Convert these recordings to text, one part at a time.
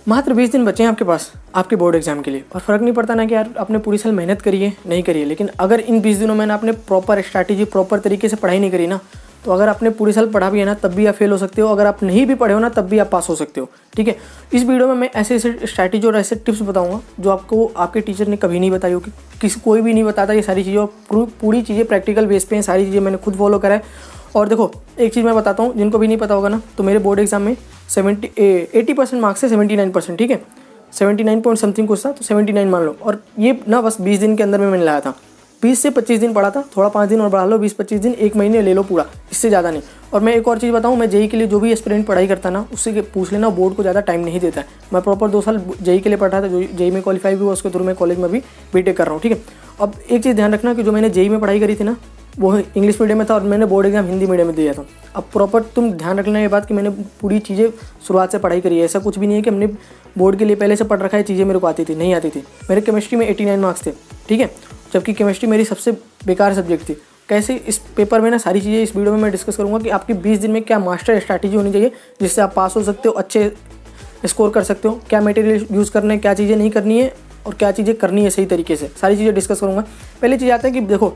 मात्र 20 दिन बचे हैं आपके पास आपके बोर्ड एग्जाम के लिए, और फ़र्क नहीं पड़ता ना कि यार आपने पूरी साल मेहनत करी है नहीं करी है, लेकिन अगर इन 20 दिनों में आपने प्रॉपर स्ट्रैटेजी प्रॉपर तरीके से पढ़ाई नहीं करी ना, तो अगर आपने पूरी साल पढ़ा भी है ना तब भी आप फेल हो सकते हो, अगर आप नहीं भी पढ़े हो ना तब भी आप पास हो सकते हो। ठीक है, इस वीडियो में मैं ऐसे ऐसे स्ट्रैटेजी और ऐसे टिप्स बताऊंगा जो आपको आपके टीचर ने कभी नहीं बताई होगी, किसी कोई भी नहीं बताता ये सारी चीज़ें, और पूरी चीज़ें प्रैक्टिकल बेस पे हैं, सारी चीज़ें मैंने खुद फॉलो करा है। और देखो एक चीज़ मैं बताता हूँ जिनको भी नहीं पता होगा ना, तो मेरे बोर्ड एग्जाम में 80% मार्क्स है, 79%। ठीक है, 79 पॉइंट समथिंग कुछ था, तो 79 मान लो। और ये ना बस 20 दिन के अंदर में मैंने लाया था, 20 से 25 दिन पढ़ा था, थोड़ा 5 दिन और बढ़ा लो, 20-25 दिन, 1 महीने ले लो पूरा, इससे ज़्यादा नहीं। और मैं एक और चीज़ बताऊँ, मैं जेई के लिए जो भी एस्पिरेंट पढ़ाई करता ना उससे पूछ लेना, बोर्ड को ज़्यादा टाइम नहीं देता है। मैं प्रॉपर 2 साल जेई के लिए पढ़ा था, जो जेई में क्वालिफाई भी हुआ, उसके थ्रू मैं कॉलेज में भी बीटेक कर रहा हूँ। ठीक है, अब एक चीज़ ध्यान रखना कि जो मैंने जेई में पढ़ाई करी थी ना वो इंग्लिश मीडियम में था, और मैंने बोर्ड एग्जाम हिंदी मीडियम में दिया था। अब प्रॉपर तुम ध्यान रखना ये बात कि मैंने पूरी चीज़ें शुरुआत से पढ़ाई करी है, ऐसा कुछ भी नहीं है कि हमने बोर्ड के लिए पहले से पढ़ रखा है, चीज़ें मेरे को आती थी, नहीं आती थी। मेरे केमिस्ट्री में 89 मार्क्स थे। ठीक है, जबकि केमिस्ट्री मेरी सबसे बेकार सब्जेक्ट थी। कैसे इस पेपर में ना सारी चीज़ें इस वीडियो में मैं डिस्कस करूँगा कि आपकी 20 दिन में क्या मास्टर स्ट्रैटेजी होनी चाहिए जिससे आप पास हो सकते हो, अच्छे स्कोर कर सकते हो, क्या मटेरियल यूज़ करना है, क्या चीज़ें नहीं करनी है और क्या चीज़ें करनी है सही तरीके से, सारी चीज़ें डिस्कस करूँगा। पहली चीज़ आता है कि देखो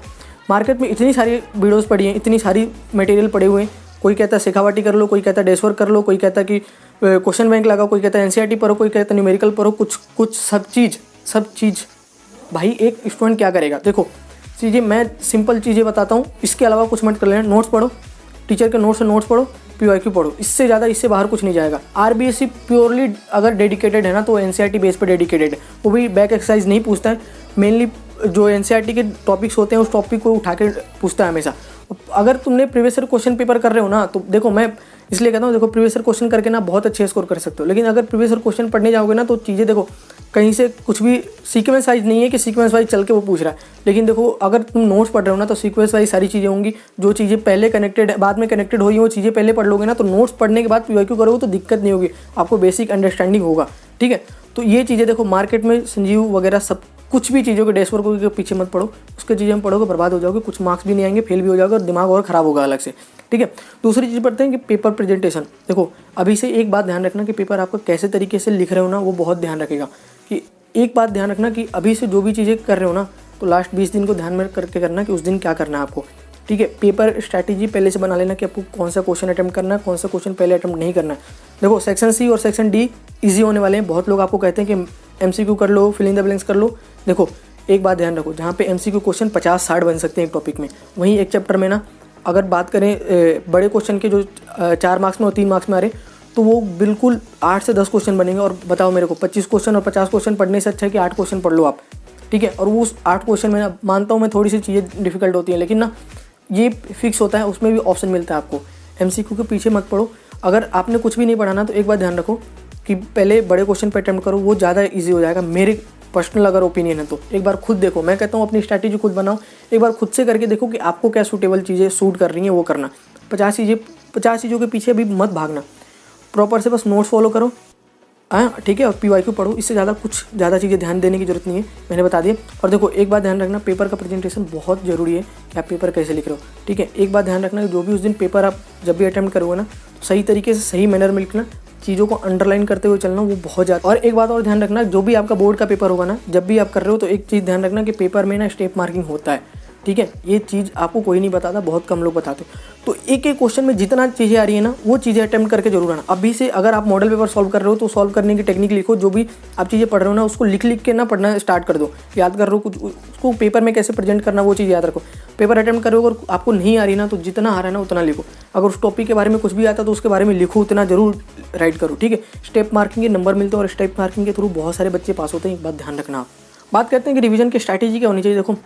मार्केट में इतनी सारी वीडियोस पड़ी हैं, इतनी सारी मटेरियल पड़े हुए हैं, कोई कहता है शेखावाटी कर लो, कोई कहता है डेश वर्क कर लो, कोई कहता है कि क्वेश्चन बैंक लगाओ, कोई कहता है एनसीईआरटी पढ़ो, कोई कहता है न्यूमेरिकल पढ़ो, कुछ सब चीज़। भाई एक स्टूडेंट क्या करेगा, देखो चीज़ें मैं सिंपल चीज़ें बताता हूँ, इसके अलावा कुछ मत कर लेना। नोट्स पढ़ो, टीचर के नोट्स पढ़ो, पीवाईक्यू पढ़ो, इससे ज़्यादा इससे बाहर कुछ नहीं जाएगा। आरबीएससी प्योरली अगर डेडिकेटेड है ना तो एनसीईआरटी बेस पर डेडिकेटेड है, वो भी बैक एक्सरसाइज नहीं पूछता है, मेनली जो एनसीईआरटी के टॉपिक्स होते हैं उस टॉपिक को उठा के पूछता है हमेशा। अगर तुमने प्रीवियस ईयर क्वेश्चन पेपर कर रहे हो ना, तो देखो मैं इसलिए कहता हूँ, देखो प्रीवियस ईयर क्वेश्चन करके ना बहुत अच्छे स्कोर कर सकते हो, लेकिन अगर प्रीवियस ईयर क्वेश्चन पढ़ने जाओगे ना तो चीज़ें देखो कहीं से कुछ भी सीक्वेंस वाइज नहीं है कि सीक्वेंस वाइज चल के वो पूछ रहा है, लेकिन देखो अगर तुम नोट्स पढ़ रहे हो ना तो सीक्वेंस वाइज सारी चीज़ें होंगी, जो चीज़ें पहले कनेक्टेड बाद में कनेक्टेड हुई वो चीज़ें पहले पढ़ लोगे ना, तो नोट्स पढ़ने के बाद पीवाईक्यू करोगे तो दिक्कत नहीं होगी, आपको बेसिक अंडरस्टैंडिंग होगा। ठीक है, तो ये चीज़ें देखो मार्केट में संजीव वगैरह सब कुछ भी चीज़ों के डैशबोर्ड के पीछे मत पढ़ो, उसके चीज़ें में पढ़ोगे बर्बाद हो जाओगे, कुछ मार्क्स भी नहीं आएंगे, फेल भी हो जाओगे और दिमाग और ख़राब होगा अलग से। ठीक है, दूसरी चीज़ पढ़ते हैं कि पेपर प्रेजेंटेशन। देखो अभी से एक बात ध्यान रखना कि पेपर आपका कैसे तरीके से लिख रहे हो ना, वो बहुत ध्यान रखेगा। कि एक बात ध्यान रखना कि अभी से जो भी चीज़ें कर रहे हो ना, तो लास्ट 20 दिन को ध्यान में करके करना कि उस दिन क्या करना है आपको। ठीक है, पेपर स्ट्रैटेजी पहले से बना लेना कि आपको कौन सा क्वेश्चन अटेम्प्ट करना है, कौन सा क्वेश्चन पहले अटेम्प्ट नहीं करना है। देखो सेक्शन सी और सेक्शन डी ईजी होने वाले हैं। बहुत लोग आपको कहते हैं कि एमसीक्यू कर लो, फिल इन द ब्लैंक्स कर लो। देखो एक बात ध्यान रखो, जहाँ पे एमसीक्यू क्वेश्चन 50-60 बन सकते हैं एक टॉपिक में, वहीं एक चैप्टर में ना अगर बात करें बड़े क्वेश्चन के जो 4 मार्क्स में और 3 मार्क्स में आ रहे, तो वो बिल्कुल 8 से 10 क्वेश्चन बनेंगे। और बताओ मेरे को 25 क्वेश्चन और 50 क्वेश्चन पढ़ने से अच्छा है कि 8 क्वेश्चन पढ़ लो आप। ठीक है, और वो उस 8 क्वेश्चन में मानता हूँ मैं थोड़ी सी चीज़ें डिफिकल्ट होती हैं, लेकिन ना ये फिक्स होता है, उसमें भी ऑप्शन मिलता है आपको। एमसीक्यू के पीछे मत पढ़ो। अगर आपने कुछ भी नहीं पढ़ाना तो एक बात ध्यान रखो कि पहले बड़े क्वेश्चन पर अटेम्प्ट करो, वो ज़्यादा ईजी हो जाएगा। मेरे पर्सनल अगर ओपिनियन है तो एक बार खुद देखो, मैं कहता हूँ अपनी स्ट्रैटेजी खुद बनाओ, एक बार खुद से करके देखो कि आपको क्या सूटेबल चीज़ें सूट कर रही हैं वो करना। 50 चीज़ों के पीछे भी मत भागना, प्रॉपर से बस नोट्स फॉलो करो। हाँ ठीक है, और पीवाईक्यू पढ़ो, इससे ज़्यादा चीज़ें ध्यान देने की जरूरत नहीं है, मैंने बता दिया। और देखो एक बात ध्यान रखना, पेपर का प्रेजेंटेशन बहुत ज़रूरी है कि आप पेपर कैसे लिख रहे हो। ठीक है, एक बात ध्यान रखना कि जो भी उस दिन पेपर आप जब भी अटेम्प्ट करोगे ना, सही तरीके से सही मैनर में लिखना, चीज़ों को अंडरलाइन करते हुए चलना, वो बहुत ज़्यादा। और एक बात और ध्यान रखना, जो भी आपका बोर्ड का पेपर होगा ना, जब भी आप कर रहे हो तो एक चीज़ ध्यान रखना कि पेपर में ना स्टेप मार्किंग होता है। ठीक है, ये चीज़ आपको कोई नहीं बताता, बहुत कम लोग बताते। तो एक एक क्वेश्चन में जितना चीज़ें आ रही है ना, वो चीज़ें अटेम्प्ट करके जरूर आना। अभी से अगर आप मॉडल पेपर सॉल्व कर रहे हो तो सॉल्व करने की टेक्निक लिखो, जो भी आप चीज़ें पढ़ रहे हो ना उसको लिख के ना पढ़ना स्टार्ट कर दो। याद कर रहे हो कुछ, उसको पेपर में कैसे प्रेजेंट करना वो चीज़ याद रखो। पेपर अटेम्प्ट करो, अगर आपको नहीं आ रही ना तो जितना आ रहा है ना उतना लिखो। अगर उस टॉपिक के बारे में कुछ भी आता तो उसके बारे में लिखो, उतना जरूर राइट करो। ठीक है, स्टेप मार्किंग के नंबर मिलते हैं और स्टेप मार्किंग के थ्रू बहुत सारे बच्चे पास होते हैं, एक बात ध्यान रखना। बात करते हैं कि रिवीजन की स्ट्रैटेजी क्या होनी चाहिए। देखो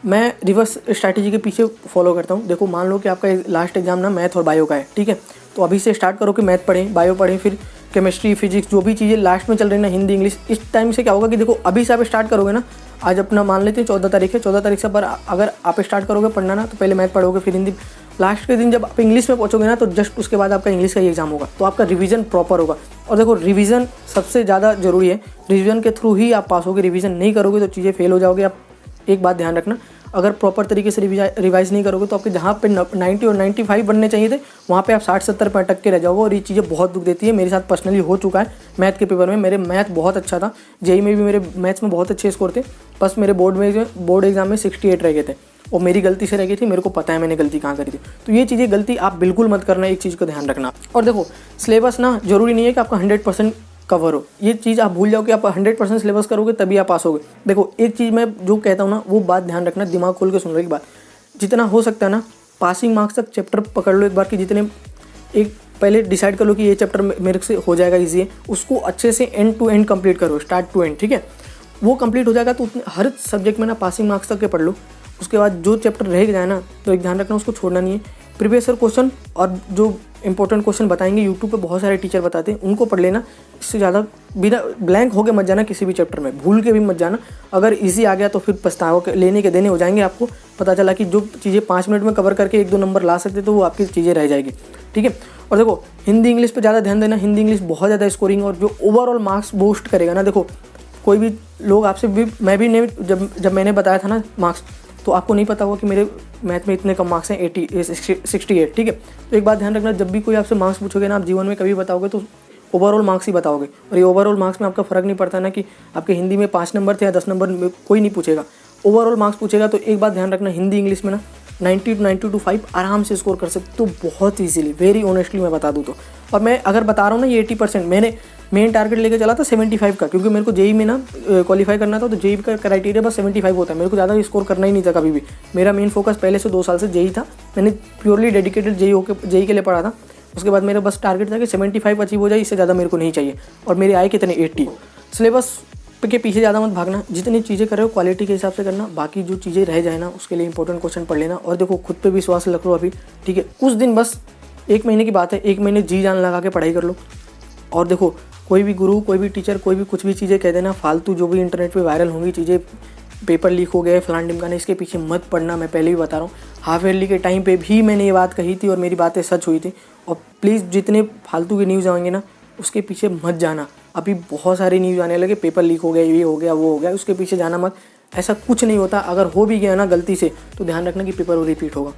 मैं रिवर्स स्ट्रैटेजी के पीछे फॉलो करता हूँ। देखो मान लो कि आपका लास्ट एग्जाम ना मैथ और बायो का है। ठीक है, तो अभी से स्टार्ट करो कि मैथ पढ़ें, बायो पढ़ें, फिर केमिस्ट्री, फिजिक्स, जो भी चीज़ें लास्ट में चल रही है ना, हिंदी, इंग्लिश, इस टाइम से क्या होगा कि देखो अभी से आप स्टार्ट करोगे ना, आज अपना मान लेते हैं 14 तारीख है, 14 तारीख से पर अगर आप स्टार्ट करोगे पढ़ना ना, तो पहले मैथ पढ़ोगे, फिर हिंदी, लास्ट के दिन जब आप इंग्लिश में पहुँचोगे ना तो जस्ट उसके बाद आपका इंग्लिश का ही एग्जाम होगा, तो आपका रिवीजन प्रॉपर होगा। और देखो रिवीजन सबसे ज़्यादा जरूरी है, रिवीजन के थ्रू ही आप पास होगे, रिवीजन नहीं करोगे तो चीज़ें फेल हो जाओगे आप। एक बात ध्यान रखना, अगर प्रॉपर तरीके से रिवाइज नहीं करोगे तो आपके जहाँ पे 90 और 95 बनने चाहिए थे वहाँ पे आप 60-70 पे अटक के रह जाओगे, और ये चीज़ें बहुत दुख देती है। मेरे साथ पर्सनली हो चुका है मैथ के पेपर में। मेरे मैथ बहुत अच्छा था, जेई में भी मेरे मैथ्स में बहुत अच्छे स्कोर थे, बस मेरे बोर्ड एग्जाम में 68 रह गए थे, और मेरी गलती से रह गई थी। मेरे को पता है मैंने गलती कहाँ करी थी। तो ये चीज़ें गलती आप बिल्कुल मत करना, एक चीज़ को ध्यान रखना। और देखो सिलेबस ना जरूरी नहीं है कि आपका 100% कवर हो, ये चीज़ आप भूल जाओ कि आप 100% सिलेबस करोगे तभी आप पास होगे। देखो एक चीज़ मैं जो कहता हूँ ना वो बात ध्यान रखना, दिमाग खोल के सुन लो एक बात, जितना हो सकता है ना पासिंग मार्क्स तक चैप्टर पकड़ लो एक बार, कि जितने एक पहले डिसाइड कर लो कि ये चैप्टर मेरे से हो जाएगा ईजी है, उसको अच्छे से एंड टू एंड कंप्लीट करो, स्टार्ट टू एंड, ठीक है। वो कंप्लीट हो जाएगा तो हर सब्जेक्ट में ना पासिंग मार्क्स तक के पढ़ लो। उसके बाद जो चैप्टर रह जाए ना तो एक ध्यान रखना उसको छोड़ना नहीं है। प्रीवियस ईयर क्वेश्चन और जो इंपॉर्टेंट क्वेश्चन बताएंगे यूट्यूब पे बहुत सारे टीचर बताते हैं, उनको पढ़ लेना। इससे ज़्यादा बिना ब्लैंक होके मत जाना किसी भी चैप्टर में, भूल के भी मत जाना। अगर इजी आ गया तो फिर पछतावा लेने के देने हो जाएंगे। आपको पता चला कि जो चीज़ें 5 मिनट में कवर करके 1-2 नंबर ला सकते तो वो आपकी चीज़ें रह जाएगी, ठीक है। और देखो हिंदी इंग्लिश पे ज़्यादा ध्यान देना, हिंदी इंग्लिश बहुत ज़्यादा स्कोरिंग और जो ओवरऑल मार्क्स बूस्ट करेगा ना। देखो कोई भी लोग आपसे भी, मैं भी नहीं, जब मैंने बताया था ना मार्क्स, तो आपको नहीं पता होगा कि मेरे मैथ में इतने कम मार्क्स हैं 68, ठीक है। तो एक बात ध्यान रखना, जब भी कोई आपसे मार्क्स पूछोगे ना, आप जीवन में कभी बताओगे तो ओवरऑल मार्क्स ही बताओगे। और ये ओवरऑल मार्क्स में आपका फ़र्क नहीं पड़ता ना कि आपके हिंदी में 5 नंबर थे या 10 नंबर में, कोई नहीं पूछेगा, ओवरऑल मार्क्स पूछेगा। तो एक बात ध्यान रखना, हिंदी इंग्लिश में ना 90-92 आराम से स्कोर कर सकते हो बहुत ईजीली, वेरी ऑनेस्टली मैं बता दूँ तो। और मैं अगर बता रहा हूँ ना ये 80%, मैंने मेन टारगेट लेके चला था 75 का, क्योंकि मेरे को जेई में ना क्वालिफाई करना था। तो जेई का क्राइटेरिया बस 75 होता है, मेरे को ज़्यादा स्कोर करना ही नहीं था कभी भी। मेरा मेन फोकस पहले से 2 साल से जेई था, मैंने प्योरली डेडिकेटेड जेई के लिए पढ़ा था। उसके बाद मेरा बस टारगेट था कि 75 अचीव हो जाए, इससे ज़्यादा मेरे को नहीं चाहिए। और मेरे आए कितने 80। सिलेबस के पीछे ज़्यादा मत भागना, जितनी चीज़ें कर रहे हो क्वालिटी के हिसाब से करना, बाकी जो चीज़ें रह जाए ना उसके लिए इंपॉर्टेंट क्वेश्चन पढ़ लेना। और देखो खुद पे विश्वास रख लो अभी, ठीक है। कुछ दिन बस 1 महीने की बात है, 1 महीने जी जान लगा के पढ़ाई कर लो। और देखो कोई भी गुरु, कोई भी टीचर, कोई भी कुछ भी चीज़ें कह देना फालतू, जो भी इंटरनेट पे वायरल होंगी चीज़ें, पेपर लीक हो गए फलान ढिमकाना, इसके पीछे मत पढ़ना। मैं पहले भी बता रहा हूँ, हाफ ईयरली के टाइम पे भी मैंने ये बात कही थी और मेरी बातें सच हुई थी। और प्लीज़ जितने फालतू के न्यूज़ आएंगे ना उसके पीछे मत जाना। अभी बहुत सारे न्यूज़ आने लगे, पेपर लीक हो गया, ये हो गया, वो हो गया, उसके पीछे जाना मत। ऐसा कुछ नहीं होता, अगर हो भी गया ना गलती से तो ध्यान रखना कि पेपर वो रिपीट होगा,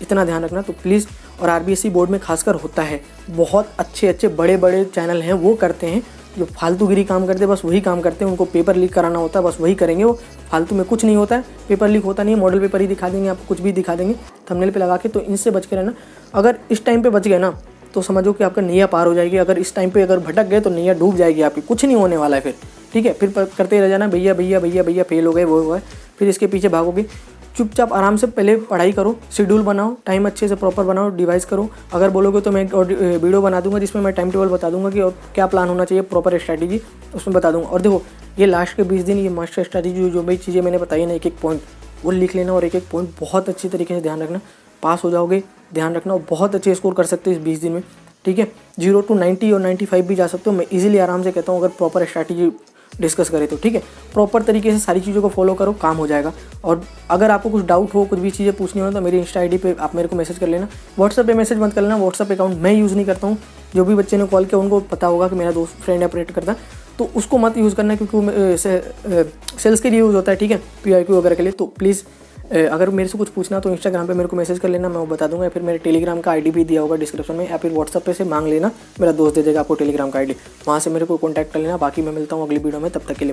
इतना ध्यान रखना। तो प्लीज़, और आरबीएससी बोर्ड में खासकर होता है, बहुत अच्छे बड़े बड़े चैनल हैं वो करते हैं, जो फालतूगिरी काम करते हैं बस वही काम करते हैं। उनको पेपर लीक कराना होता है बस वही करेंगे, वो फालतू में कुछ नहीं होता है। पेपर लीक होता नहीं है, मॉडल पेपर ही दिखा देंगे आपको, कुछ भी दिखा देंगे थंबनेल पे लगा के। तो इनसे बच के रहना। अगर इस टाइम पे बच गए ना तो समझो कि आपका नैया पार हो जाएगी। अगर इस टाइम पे अगर भटक गए तो नैया डूब जाएगी आपकी, कुछ नहीं होने वाला है फिर, ठीक है। फिर करते रह जाना, भैया भैया भैया भैया फेल हो गए, वो हो गए, फिर इसके पीछे भागोगे। चुपचाप आराम से पहले पढ़ाई करो, शेड्यूल बनाओ, टाइम अच्छे से प्रॉपर बनाओ, डिवाइस करो। अगर बोलोगे तो मैं वीडियो बना दूंगा जिसमें मैं टाइम टेबल बता दूंगा कि और क्या प्लान होना चाहिए, प्रॉपर स्ट्रैटेजी उसमें बता दूंगा। और देखो ये लास्ट के 20 दिन ये मास्टर स्ट्रैटेजी जो भी चीज़ें मैंने बताई ना, एक पॉइंट वो लिख लेना और एक पॉइंट बहुत अच्छी तरीके से ध्यान रखना, पास हो जाओगे। ध्यान रखना, और बहुत अच्छे स्कोर कर सकते हो इस 20 दिन में, ठीक है। 0 to 90 और 95 भी जा सकते हो। मैं इजीली आराम से कहता हूँ अगर प्रॉपर स्ट्रैटेजी डिस्कस करें तो, ठीक है। प्रॉपर तरीके से सारी चीज़ों को फॉलो करो, काम हो जाएगा। और अगर आपको कुछ डाउट हो, कुछ भी चीज़ें पूछनी हो तो मेरी इंस्टा आईडी पे आप मेरे को मैसेज कर लेना। व्हाट्सएप पे मैसेज मत कर लेना, व्हाट्सएप अकाउंट मैं यूज़ नहीं करता हूँ। जो भी बच्चे ने कॉल किया उनको पता होगा कि मेरा दोस्त फ्रेंड ऑपरेट करता है, तो उसको मत यूज़ करना क्योंकि वो सेल्स के लिए यूज़ होता है, ठीक है, PIQ वगैरह के लिए। तो प्लीज़ अगर मेरे से कुछ पूछना तो इंस्टाग्राम पे मेरे को मैसेज कर लेना, मैं वो बता दूंगा। या फिर मेरे टेलीग्राम का आईडी भी दिया होगा डिस्क्रिप्शन में, या फिर व्हाट्सएप पे से मांग लेना, मेरा दोस्त दे देगा आपको टेलीग्राम का आईडी, वहाँ से मेरे को कॉन्टैक्ट कर लेना। बाकी मैं मिलता हूँ अगली वीडियो में, तब तक के लिए बाय।